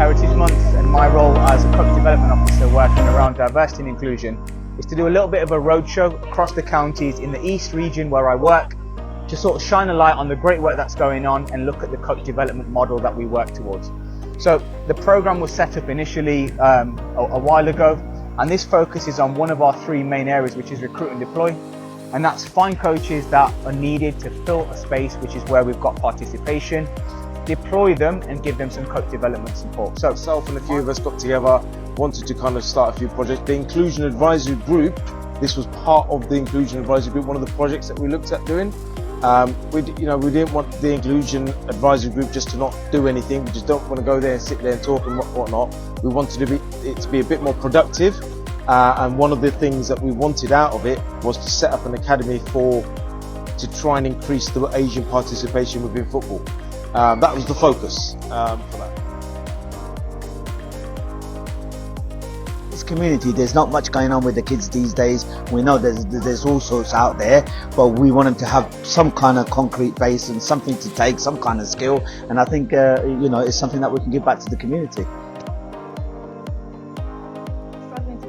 Heritage Month, and my role as a coach development officer working around diversity and inclusion is to do a little bit of a roadshow across the counties in the East region where I work, to sort of shine a light on the great work that's going on and look at the coach development model that we work towards. So the program was set up initially a while ago, and this focuses on one of our three main areas, which is recruit and deploy. And that's find coaches that are needed to fill a space, which is where we've got participation, deploy them and give them some coach development support. So myself and a few of us got together, wanted to kind of start a few projects. The Inclusion Advisory Group, this was part of the Inclusion Advisory Group, one of the projects that we looked at doing. We didn't want the Inclusion Advisory Group just to not do anything. We just don't want to go there and sit there and talk and whatnot. We wanted it to be a bit more productive. And one of the things that we wanted out of it was to set up an academy to try and increase the Asian participation within football. That was the focus for that. This community, there's not much going on with the kids these days. We know there's all sorts out there, but we want them to have some kind of concrete base and something to take, some kind of skill. And I think it's something that we can give back to the community.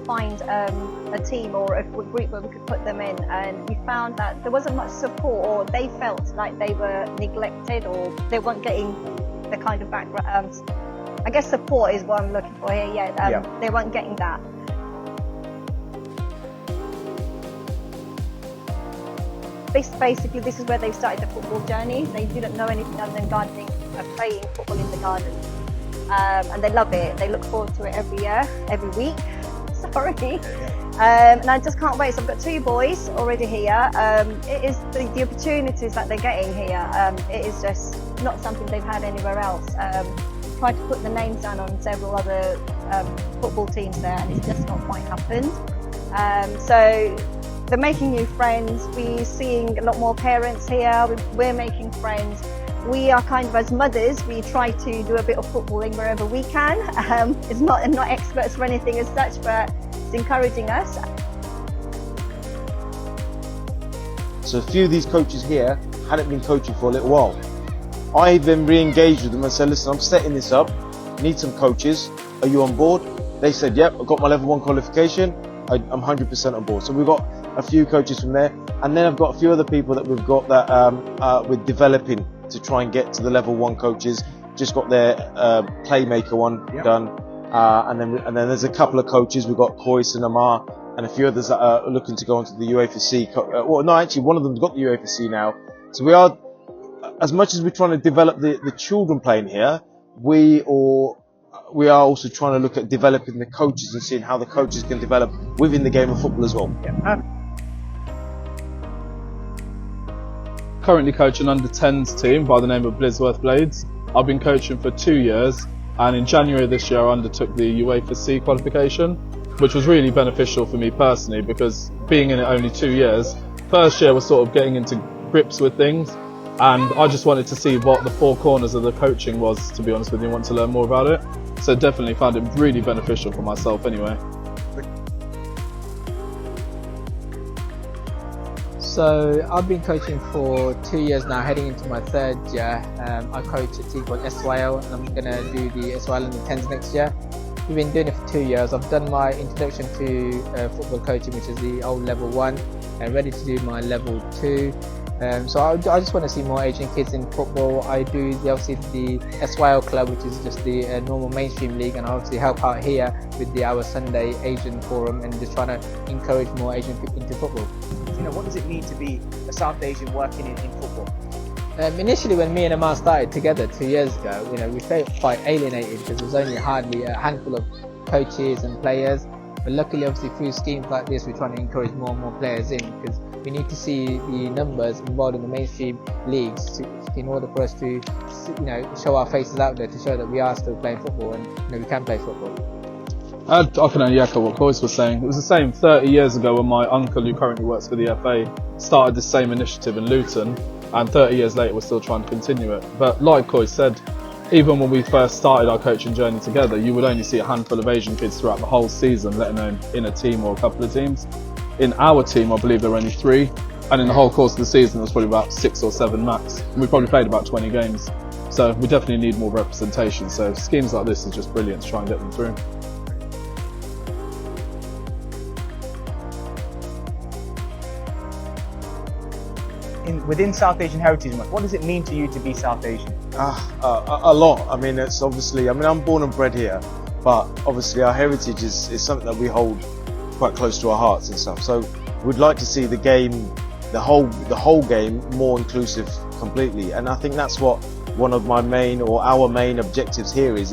Find a team or a group where we could put them in, and we found that there wasn't much support, or they felt like they were neglected, or they weren't getting the kind of background. I guess support is what I'm looking for here. They weren't getting that. Basically, this is where they started the football journey. They didn't know anything other than gardening, playing football in the garden, and they love it. They look forward to it every year, every week. Sorry. And I just can't wait. So I've got two boys already here. It is the opportunities that they're getting here. It is just not something they've had anywhere else. Tried to put the names down on several other football teams there, and it's just not quite happened. So they're making new friends. We're seeing a lot more parents here. We're making friends. We are kind of, as mothers, we try to do a bit of footballing wherever we can. It's not experts for anything as such, but it's encouraging us. So a few of these coaches here hadn't been coaching for a little while. I then re-engaged with them and said, listen, I'm setting this up, need some coaches, are you on board? They said, yep, I've got my level 1 qualification, I'm 100% on board. So we've got a few coaches from there, and then I've got a few other people that we've got that we're developing to try and get to the level 1 coaches. Just got their playmaker one done, and then there's a couple of coaches. We've got Kois and Amar and a few others that are looking to go into the UAFC. One of them's got the UAFC now. So we are, as much as we're trying to develop the children playing here, we are also trying to look at developing the coaches and seeing how the coaches can develop within the game of football as well. Currently coaching under 10s team by the name of Blisworth Blades. I've been coaching for 2 years, and in January this year I undertook the UAFC qualification, which was really beneficial for me personally, because being in it only 2 years, first year was sort of getting into grips with things, and I just wanted to see what the four corners of the coaching was, to be honest with you, want to learn more about it. So definitely found it really beneficial for myself anyway. So I've been coaching for 2 years now, heading into my 3rd year. I coach a team called SYL, and I'm going to do the SYL in the 10s next year. We've been doing it for 2 years. I've done my introduction to football coaching, which is the old level 1, and ready to do my level 2. So I just want to see more Asian kids in football. I do obviously the SYL club, which is just the normal mainstream league, and I obviously help out here with our Sunday Asian forum, and just trying to encourage more Asian people into football. What does it mean to be a South Asian working in football? Initially, when me and Amar started together 2 years ago, we felt quite alienated because there was only hardly a handful of coaches and players. But luckily, obviously, through schemes like this, we're trying to encourage more and more players in, because we need to see the numbers involved in the mainstream leagues in order for us to, show our faces out there, to show that we are still playing football and we can play football. I can only echo what Kois was saying. It was the same 30 years ago when my uncle, who currently works for the FA, started the same initiative in Luton, and 30 years later we're still trying to continue it. But like Kois said, even when we first started our coaching journey together, you would only see a handful of Asian kids throughout the whole season, let alone in a team or a couple of teams. In our team, I believe there were only 3, and in the whole course of the season, there was probably about 6 or 7 max. And we probably played about 20 games. So we definitely need more representation. So schemes like this is just brilliant to try and get them through. Within South Asian Heritage Month, what does it mean to you to be South Asian? A lot. I mean, it's obviously, I'm born and bred here, but obviously our heritage is something that we hold quite close to our hearts and stuff. So we'd like to see the game, the whole game more inclusive completely. And I think that's what one of my main, or our main objectives here is